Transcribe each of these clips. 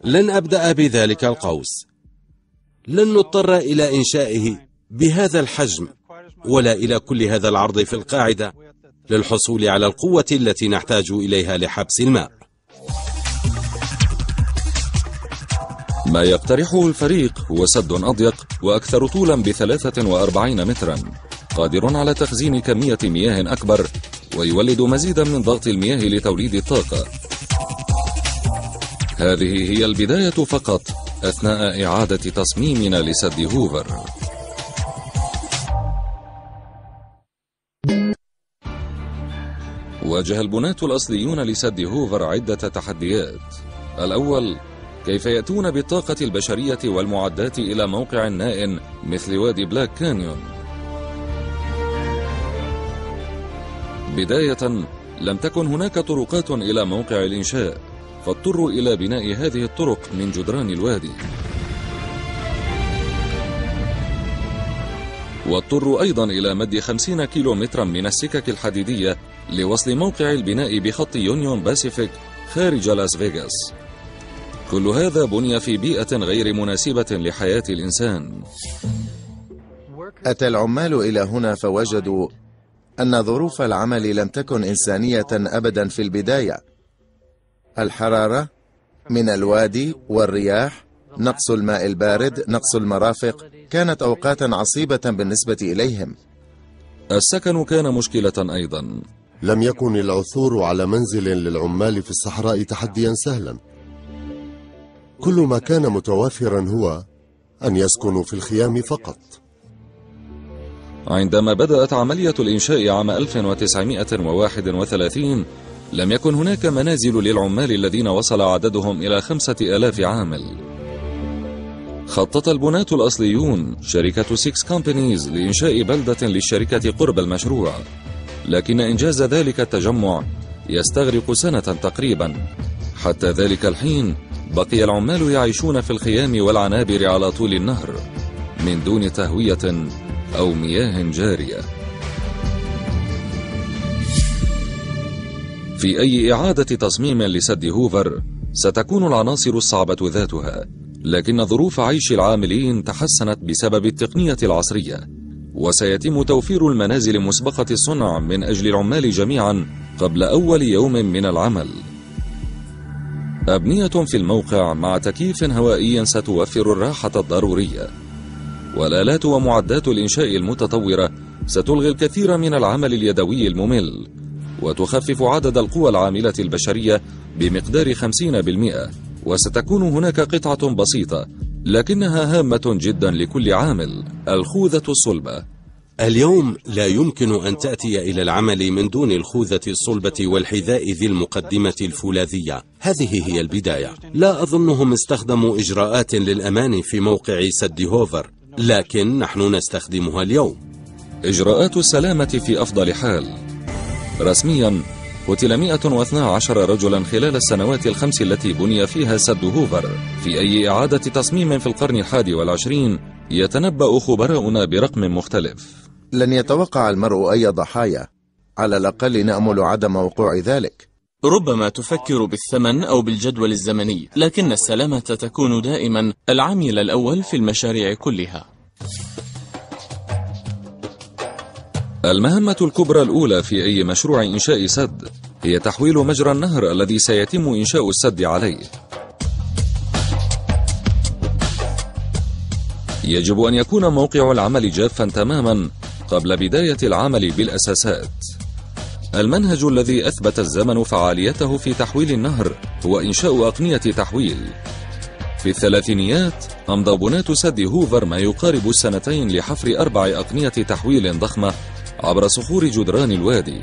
لن أبدأ بذلك القوس. لن نضطر إلى إنشائه بهذا الحجم ولا إلى كل هذا العرض في القاعدة للحصول على القوة التي نحتاج إليها لحبس الماء. ما يقترحه الفريق هو سد أضيق وأكثر طولا ب43 مترا، قادر على تخزين كمية مياه أكبر ويولد مزيدا من ضغط المياه لتوليد الطاقة. هذه هي البداية فقط أثناء إعادة تصميمنا لسد هوفر. واجه البناة الأصليون لسد هوفر عدة تحديات. الأول، كيف يأتون بالطاقة البشرية والمعدات إلى موقع نائٍ مثل وادي بلاك كانيون؟ بداية، لم تكن هناك طرقات إلى موقع الإنشاء، فاضطروا إلى بناء هذه الطرق من جدران الوادي. واضطروا أيضا إلى مد 50 كيلومترا من السكك الحديدية لوصل موقع البناء بخط يونيون باسيفيك خارج لاس فيغاس. كل هذا بني في بيئة غير مناسبة لحياة الإنسان. أتى العمال إلى هنا فوجدوا أن ظروف العمل لم تكن إنسانية أبدا في البداية. الحرارة من الوادي والرياح، نقص الماء البارد، نقص المرافق، كانت أوقات عصيبة بالنسبة إليهم. السكن كان مشكلة أيضا. لم يكن العثور على منزل للعمال في الصحراء تحديا سهلا. كل ما كان متوافرا هو أن يسكنوا في الخيام فقط. عندما بدأت عملية الإنشاء عام 1931 لم يكن هناك منازل للعمال الذين وصل عددهم إلى 5000 عامل. خطط البناة الأصليون شركة 6 كومبانيز لإنشاء بلدة للشركة قرب المشروع، لكن إنجاز ذلك التجمع يستغرق سنة تقريبا. حتى ذلك الحين بقي العمال يعيشون في الخيام والعنابر على طول النهر من دون تهوية أو مياه جارية. في أي إعادة تصميم لسد هوفر ستكون العناصر الصعبة ذاتها، لكن ظروف عيش العاملين تحسنت بسبب التقنية العصرية، وسيتم توفير المنازل مسبقة الصنع من أجل العمال جميعا قبل أول يوم من العمل. أبنية في الموقع مع تكييف هوائي ستوفر الراحة الضرورية، والآلات ومعدات الإنشاء المتطورة ستلغي الكثير من العمل اليدوي الممل، وتخفف عدد القوى العاملة البشرية بمقدار 50%، وستكون هناك قطعة بسيطة لكنها هامة جدا لكل عامل: الخوذة الصلبة. اليوم لا يمكن أن تأتي إلى العمل من دون الخوذة الصلبة والحذاء ذي المقدمة الفولاذية. هذه هي البداية. لا أظنهم استخدموا إجراءات للأمان في موقع سد هوفر، لكن نحن نستخدمها اليوم. إجراءات السلامة في أفضل حال. رسميا قتل 112 رجلا خلال السنوات الخمس التي بني فيها سد هوفر. في أي إعادة تصميم في القرن 21 يتنبأ خبراؤنا برقم مختلف. لن يتوقع المرء أي ضحايا، على الأقل نأمل عدم وقوع ذلك. ربما تفكر بالثمن أو بالجدول الزمني، لكن السلامة تكون دائما العامل الأول في المشاريع كلها. المهمة الكبرى الأولى في أي مشروع إنشاء سد هي تحويل مجرى النهر الذي سيتم إنشاء السد عليه. يجب أن يكون موقع العمل جافا تماما قبل بداية العمل بالأساسات. المنهج الذي أثبت الزمن فعاليته في تحويل النهر هو إنشاء أقنية تحويل. في الثلاثينيات أمضى بناة سد هوفر ما يقارب السنتين لحفر 4 أقنية تحويل ضخمة عبر صخور جدران الوادي،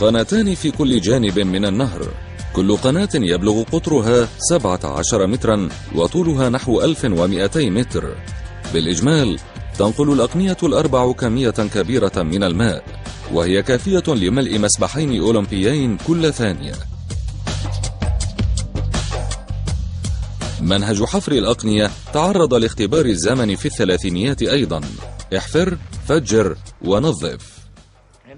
قناتان في كل جانب من النهر. كل قناة يبلغ قطرها 17 مترا وطولها نحو 1200 متر. بالإجمال تنقل الأقنية الأربع كمية كبيرة من الماء، وهي كافية لملء مسبحين أولمبيين كل ثانية. منهج حفر الأقنية تعرض لاختبار الزمن في الثلاثينيات أيضا: احفر، فجر، ونظف.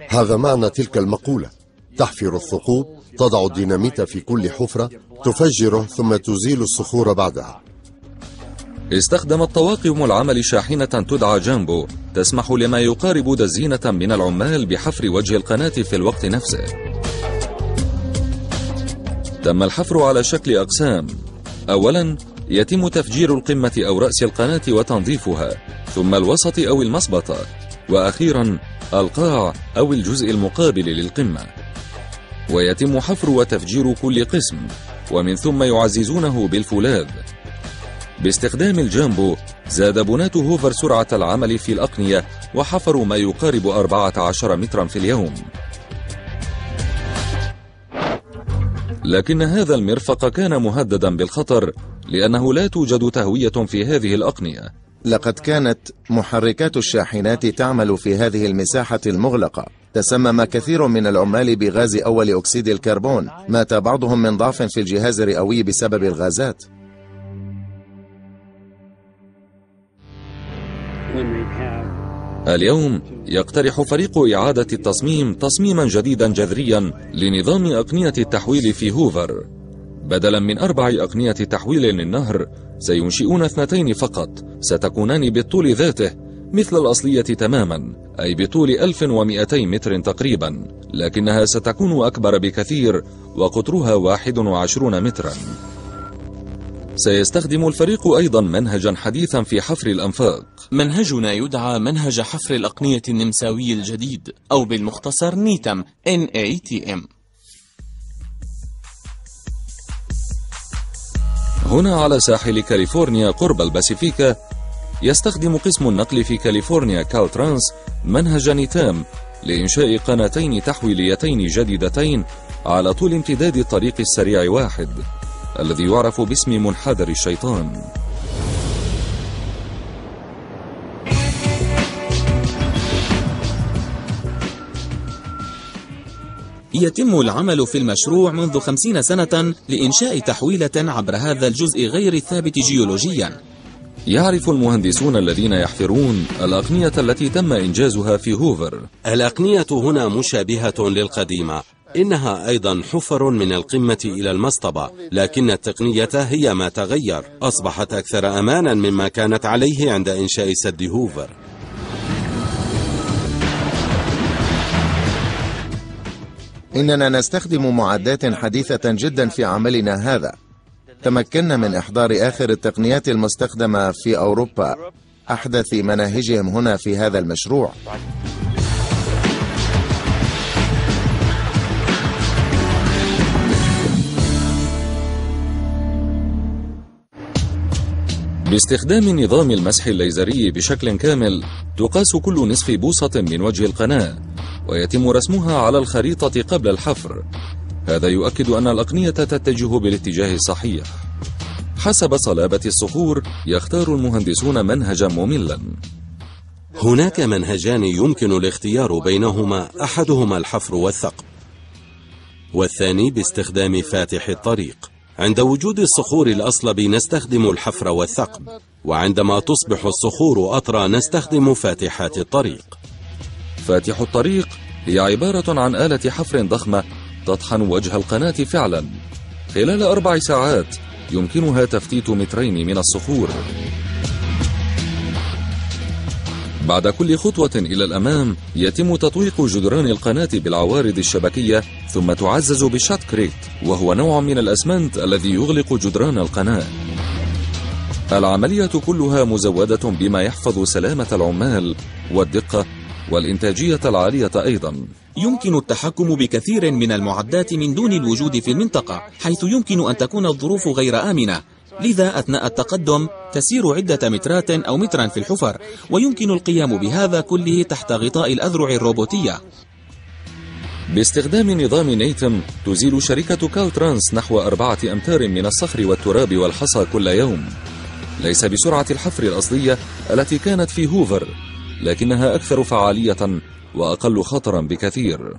هذا معنى تلك المقولة: تحفر الثقوب، تضع الديناميت في كل حفرة، تفجره ثم تزيل الصخور بعدها. استخدمت طواقم العمل شاحنة تدعى جامبو تسمح لما يقارب دزينة من العمال بحفر وجه القناة في الوقت نفسه. تم الحفر على شكل أقسام. أولا يتم تفجير القمة أو رأس القناة وتنظيفها، ثم الوسط أو المصبطة، وأخيرا القاع أو الجزء المقابل للقمة. ويتم حفر وتفجير كل قسم، ومن ثم يعززونه بالفولاذ. باستخدام الجامبو زاد بنات هوفر سرعة العمل في الأقنية، وحفروا ما يقارب 14 مترا في اليوم. لكن هذا المرفق كان مهددا بالخطر، لأنه لا توجد تهوية في هذه الأقنية. لقد كانت محركات الشاحنات تعمل في هذه المساحة المغلقة. تسمم كثير من العمال بغاز أول أكسيد الكربون. مات بعضهم من ضعف في الجهاز الرئوي بسبب الغازات. اليوم يقترح فريق إعادة التصميم تصميما جديدا جذريا لنظام أقنية التحويل في هوفر. بدلا من 4 أقنية تحويل للنهر، سينشئون 2 فقط، ستكونان بالطول ذاته مثل الأصلية تماما، أي بطول 1200 متر تقريبا، لكنها ستكون أكبر بكثير وقطرها 21 مترا. سيستخدم الفريق أيضا منهجا حديثا في حفر الأنفاق. منهجنا يدعى منهج حفر الأقنية النمساوي الجديد، أو بالمختصر نيتم NATM. هنا على ساحل كاليفورنيا قرب الباسيفيكا، يستخدم قسم النقل في كاليفورنيا كالترانس منهج نيتام لإنشاء قناتين تحويليتين جديدتين على طول امتداد الطريق السريع 1 الذي يعرف باسم منحدر الشيطان. يتم العمل في المشروع منذ 50 سنة لإنشاء تحويلة عبر هذا الجزء غير الثابت جيولوجيا. يعرف المهندسون الذين يحفرون الأقنية التي تم إنجازها في هوفر. الأقنية هنا مشابهة للقديمة، إنها أيضا حفر من القمة إلى المصطبة، لكن التقنية هي ما تغير، أصبحت أكثر أمانا مما كانت عليه عند إنشاء سد هوفر. إننا نستخدم معدات حديثة جدا في عملنا هذا. تمكنا من إحضار آخر التقنيات المستخدمة في أوروبا، أحدث مناهجهم هنا في هذا المشروع. باستخدام نظام المسح الليزري بشكل كامل، تقاس كل نصف بوصة من وجه القناة، ويتم رسمها على الخريطة قبل الحفر. هذا يؤكد أن الأقنية تتجه بالاتجاه الصحيح. حسب صلابة الصخور، يختار المهندسون منهجا مملا. هناك منهجان يمكن الاختيار بينهما، أحدهما الحفر والثقب، والثاني باستخدام فاتح الطريق. عند وجود الصخور الأصلب نستخدم الحفر والثقب، وعندما تصبح الصخور أطرى نستخدم فاتحات الطريق. فاتح الطريق هي عبارة عن آلة حفر ضخمة تطحن وجه القناة فعلا. خلال 4 ساعات يمكنها تفتيت 2 متر من الصخور. بعد كل خطوة إلى الأمام يتم تطويق جدران القناة بالعوارض الشبكية، ثم تعزز بالشاتكريت، وهو نوع من الأسمنت الذي يغلق جدران القناة. العملية كلها مزودة بما يحفظ سلامة العمال والدقة والإنتاجية العالية أيضا. يمكن التحكم بكثير من المعدات من دون الوجود في المنطقة، حيث يمكن أن تكون الظروف غير آمنة. لذا أثناء التقدم تسير عدة مترات أو مترا في الحفر، ويمكن القيام بهذا كله تحت غطاء الأذرع الروبوتية. باستخدام نظام نيتم تزيل شركة كالترانس نحو 4 أمتار من الصخر والتراب والحصى كل يوم. ليس بسرعة الحفر الأصلية التي كانت في هوفر، لكنها أكثر فعالية وأقل خطرا بكثير.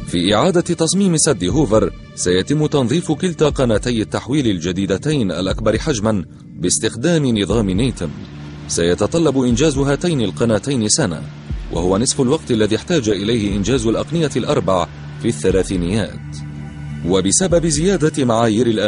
في إعادة تصميم سد هوفر سيتم تنظيف كلتا قناتي التحويل الجديدتين الأكبر حجما باستخدام نظام نيتم. سيتطلب إنجاز هاتين القناتين سنة، وهو نصف الوقت الذي احتاج إليه إنجاز الأقنية ال4 في الثلاثينيات. وبسبب زيادة معايير الأمان